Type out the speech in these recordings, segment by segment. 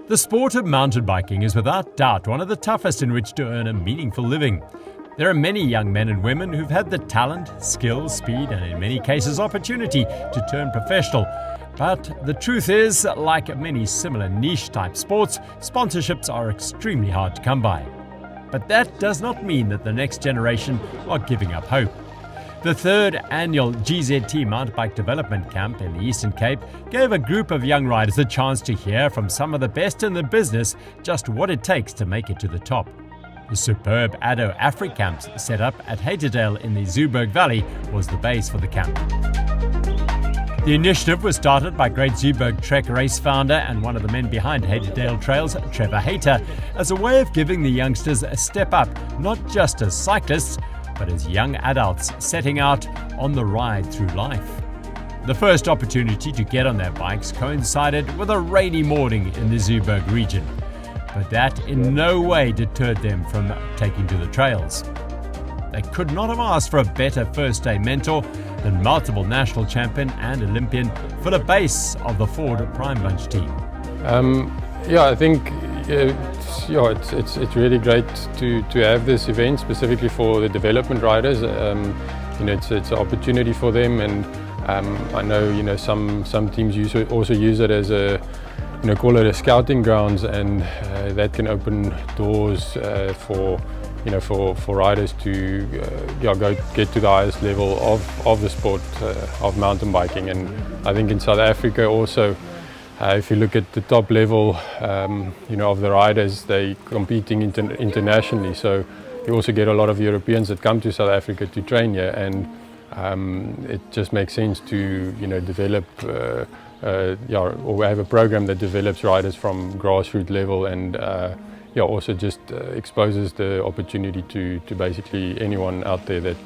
The sport of mountain biking is without doubt one of the toughest in which to earn a meaningful living. There are many young men and women who've had the talent, skill, speed, and in many cases opportunity to turn professional. But the truth is, like many similar niche-type sports, sponsorships are extremely hard to come by. But that does not mean that the next generation are giving up hope. The third annual GZT Mountain Bike Development Camp in the Eastern Cape gave a group of young riders a chance to hear from some of the best in the business just what it takes to make it to the top. The superb Addo Afri camps set up at Haterdale in the Zooberg Valley was the base for the camp. The initiative was started by Great Zooberg Trek race founder and one of the men behind Haterdale Trails, Trevor Hayter, as a way of giving the youngsters a step up, not just as cyclists, but as young adults setting out on the ride through life. The first opportunity to get on their bikes coincided with a rainy morning in the Zooberg region, but that in no way deterred them from taking to the trails. They could not have asked for a better first-day mentor than multiple national champion and Olympian Philip Bass of the Ford Prime Bunch team. I think it's really great to have this event specifically for the development riders. It's an opportunity for them, and I know some teams also use it as a call it a scouting grounds, and that can open doors for riders to go get to the highest level of the sport of mountain biking. And I think in South Africa also, if you look at the top level of the riders, they're competing internationally, so you also get a lot of Europeans that come to South Africa to train here, and it just makes sense to develop or have a program that develops riders from grassroots level, and also just exposes the opportunity to basically anyone out there that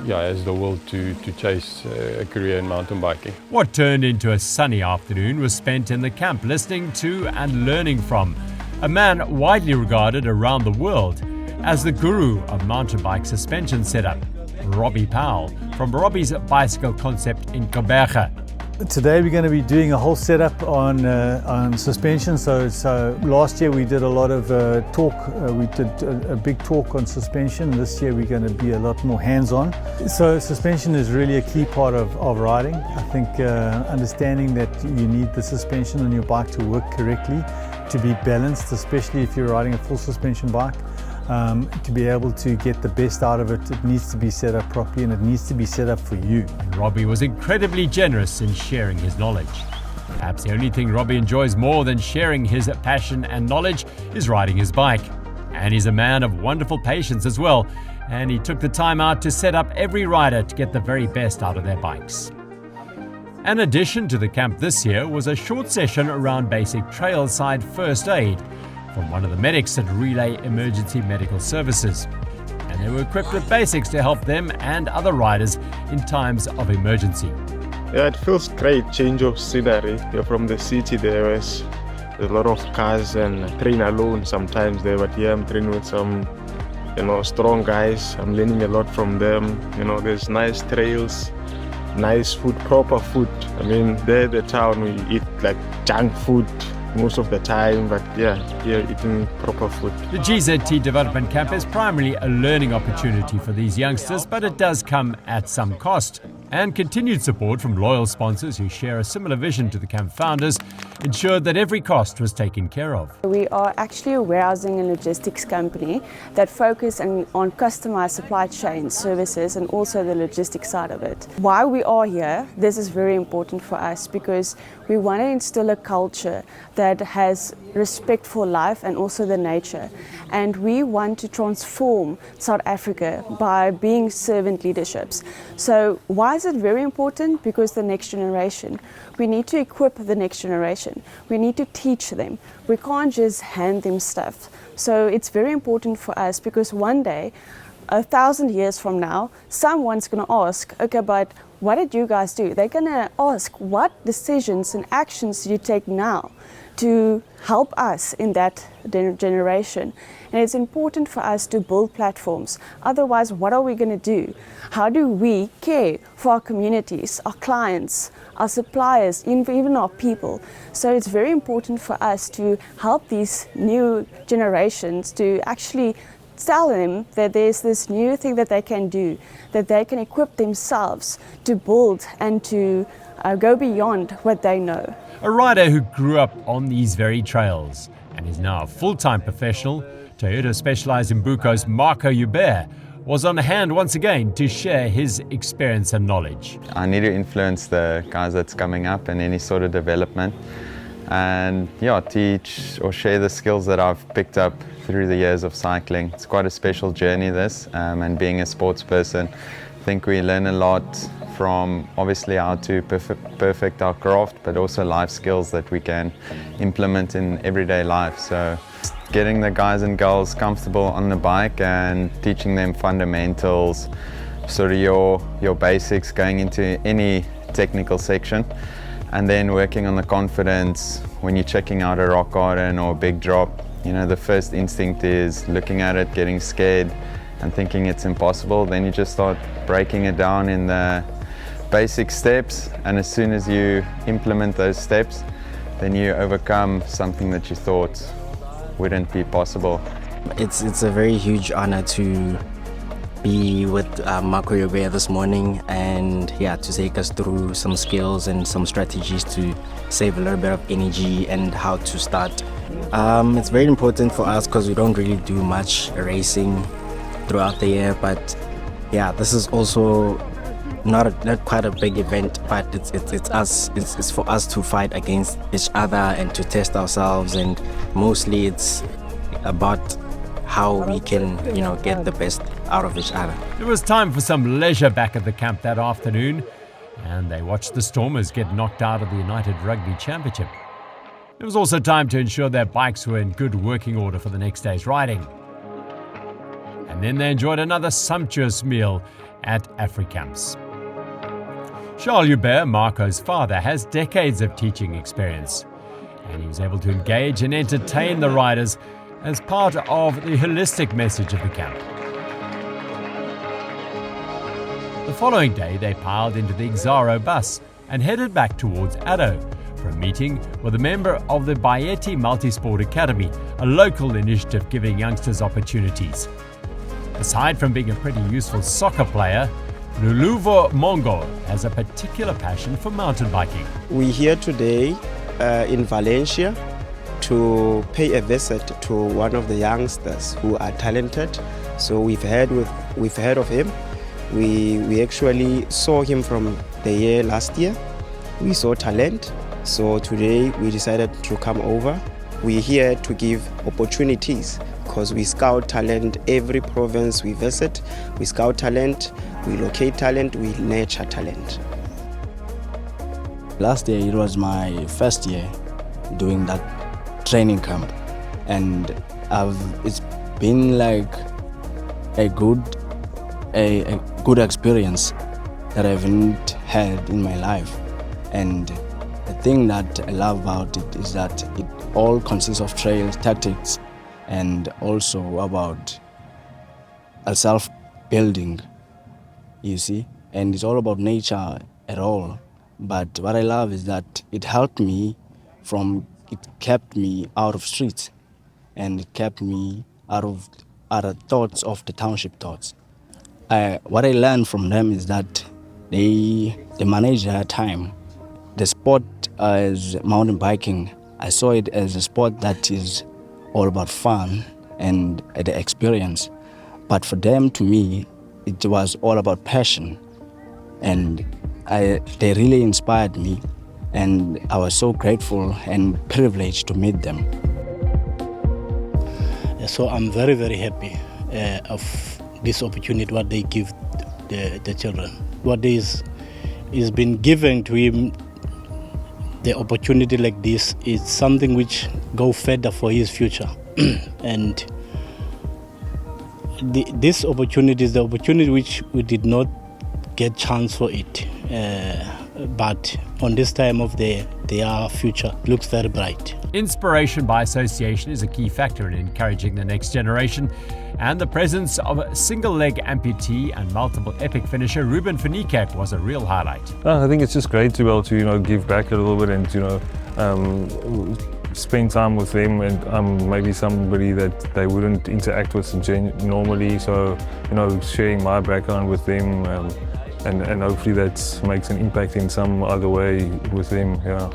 has the will to chase a career in mountain biking. What turned into a sunny afternoon was spent in the camp listening to and learning from a man widely regarded around the world as the guru of mountain bike suspension setup, Robbie Powell from Robbie's Bicycle Concept in Koberge. Today we're going to be doing a whole setup on suspension. So last year we did a lot of talk. We did a big talk on suspension. This year we're going to be a lot more hands-on. So suspension is really a key part of riding. I think understanding that you need the suspension on your bike to work correctly, to be balanced, especially if you're riding a full suspension bike. To be able to get the best out of it, it needs to be set up properly, and it needs to be set up for you. Robbie was incredibly generous in sharing his knowledge. Perhaps the only thing Robbie enjoys more than sharing his passion and knowledge is riding his bike. And he's a man of wonderful patience as well, and he took the time out to set up every rider to get the very best out of their bikes. An addition to the camp this year was a short session around basic trailside first aid from one of the medics at Relay Emergency Medical Services. And they were equipped with basics to help them and other riders in times of emergency. Yeah, it feels great, change of scenery. You're from the city, there's a lot of cars, and I train alone sometimes there, but here I'm training with some strong guys. I'm learning a lot from them. There's nice trails, nice food, proper food. I mean, there in the town we eat like junk food most of the time, but here eating proper food. The GZT Development Camp is primarily a learning opportunity for these youngsters, but it does come at some cost. And continued support from loyal sponsors who share a similar vision to the camp founders ensured that every cost was taken care of. We are actually a warehousing and logistics company that focus on customized supply chain services and also the logistics side of it. While we are here, this is very important for us because we want to instill a culture that has respect for life and also the nature. And we want to transform South Africa by being servant leaderships. So why is it very important? Because the next generation, we need to equip the next generation. We need to teach them. We can't just hand them stuff. So it's very important for us because one day, 1,000 years from now, someone's going to ask, okay, but what did you guys do? They're going to ask, what decisions and actions do you take now to help us in that generation. And it's important for us to build platforms. Otherwise, what are we going to do? How do we care for our communities, our clients, our suppliers, even our people? So it's very important for us to help these new generations to actually tell them that there's this new thing that they can do, that they can equip themselves to build and to go beyond what they know. A rider who grew up on these very trails and is now a full-time professional, Toyota Specialized in Buco's Marco Hubert was on hand once again to share his experience and knowledge. I need to influence the guys that's coming up in any sort of development and teach or share the skills that I've picked up through the years of cycling. It's quite a special journey this, and being a sports person, I think we learn a lot from obviously how to perfect our craft, but also life skills that we can implement in everyday life. So getting the guys and girls comfortable on the bike and teaching them fundamentals, sort of your basics going into any technical section, and then working on the confidence when you're checking out a rock garden or a big drop. You know, the first instinct is looking at it, getting scared and thinking it's impossible. Then you just start breaking it down in the basic steps, and as soon as you implement those steps, then you overcome something that you thought wouldn't be possible. It's a very huge honor to be with Marco Hubert this morning, and to take us through some skills and some strategies to save a little bit of energy and how to start. It's very important for us because we don't really do much racing throughout the year, but this is also not quite a big event, but it's for us to fight against each other and to test ourselves, and mostly it's about how we can get the best out of each other. It was time for some leisure back at the camp that afternoon, and they watched the Stormers get knocked out of the United Rugby Championship. It was also time to ensure their bikes were in good working order for the next day's riding. And then they enjoyed another sumptuous meal at AfriCamps. Charles Hubert, Marco's father, has decades of teaching experience, and he was able to engage and entertain the riders as part of the holistic message of the camp. The following day, they piled into the Exaro bus and headed back towards Addo for a meeting with a member of the Bayeti Multisport Academy, a local initiative giving youngsters opportunities. Aside from being a pretty useful soccer player, Luluvo Mongo has a particular passion for mountain biking. We're here today in Valencia to pay a visit to one of the youngsters who are talented. So we've heard of him. We actually saw him from the year last year. We saw talent. So today we decided to come over. We're here to give opportunities because we scout talent every province we visit. We scout talent, we locate talent, we nurture talent. Last year it was my first year doing that training camp, and it's been like a good experience that I haven't had in my life. And the thing that I love about it is that it all consists of trail tactics and also about a self-building, you see, and it's all about nature at all. But what I love is that it helped me it kept me out of streets, and it kept me out of other thoughts of the township thoughts. What I learned from them is that they manage their time. The sport as mountain biking, I saw it as a sport that is all about fun and the experience. But for them, to me, it was all about passion. And they really inspired me. And I was so grateful and privileged to meet them. So I'm very, very happy of this opportunity, what they give the children. What is been given to him, the opportunity like this is something which go further for his future. And this opportunity is the opportunity which we did not get chance for it. But on this time of the their future looks very bright. Inspiration by association is a key factor in encouraging the next generation, and the presence of a single-leg amputee and multiple epic finisher Ruben Verniekerk was a real highlight. I think it's just great to be able to give back a little bit and spend time with them, and maybe somebody that they wouldn't interact with normally. So sharing my background with them. And hopefully that makes an impact in some other way with them. Yeah.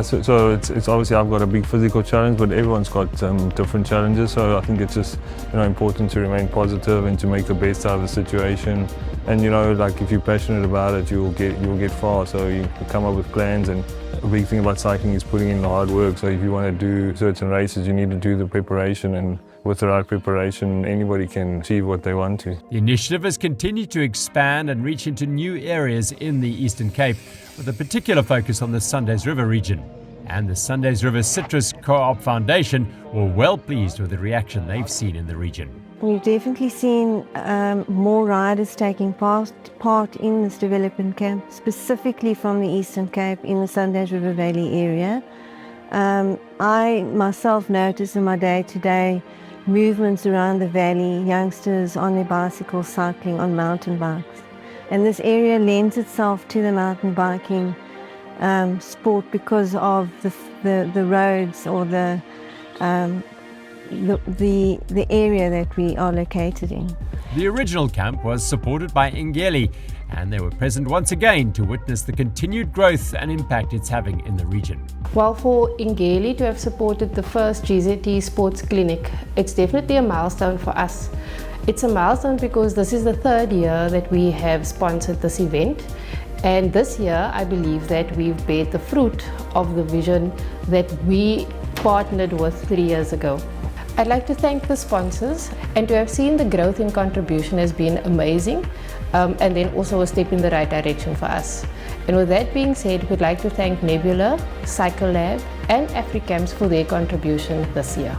So it's obviously I've got a big physical challenge, but everyone's got different challenges. So I think it's just important to remain positive and to make the best out of the situation. And like if you're passionate about it, you'll get far. So you come up with plans, and a big thing about cycling is putting in the hard work. So if you want to do certain races, you need to do the preparation, and with the right preparation, anybody can achieve what they want to. The initiative has continued to expand and reach into new areas in the Eastern Cape, with a particular focus on the Sundays River region. And the Sundays River Citrus Co-op Foundation were well pleased with the reaction they've seen in the region. We've definitely seen more riders taking part in this development camp, specifically from the Eastern Cape in the Sundays River Valley area. I myself notice in my day-to-day movements around the valley, youngsters on their bicycles, cycling on mountain bikes. And this area lends itself to the mountain biking sport because of the roads or the area that we are located in. The original camp was supported by Ngeli, and they were present once again to witness the continued growth and impact it's having in the region. Well, for Ngeli to have supported the first GZT sports clinic, it's definitely a milestone for us. It's a milestone because this is the third year that we have sponsored this event, and this year I believe that we've bared the fruit of the vision that we partnered with 3 years ago. I'd like to thank the sponsors, and to have seen the growth in contribution has been amazing, and then also a step in the right direction for us. And with that being said, we'd like to thank Nebula, Cycle Lab and AfriCamps for their contribution this year.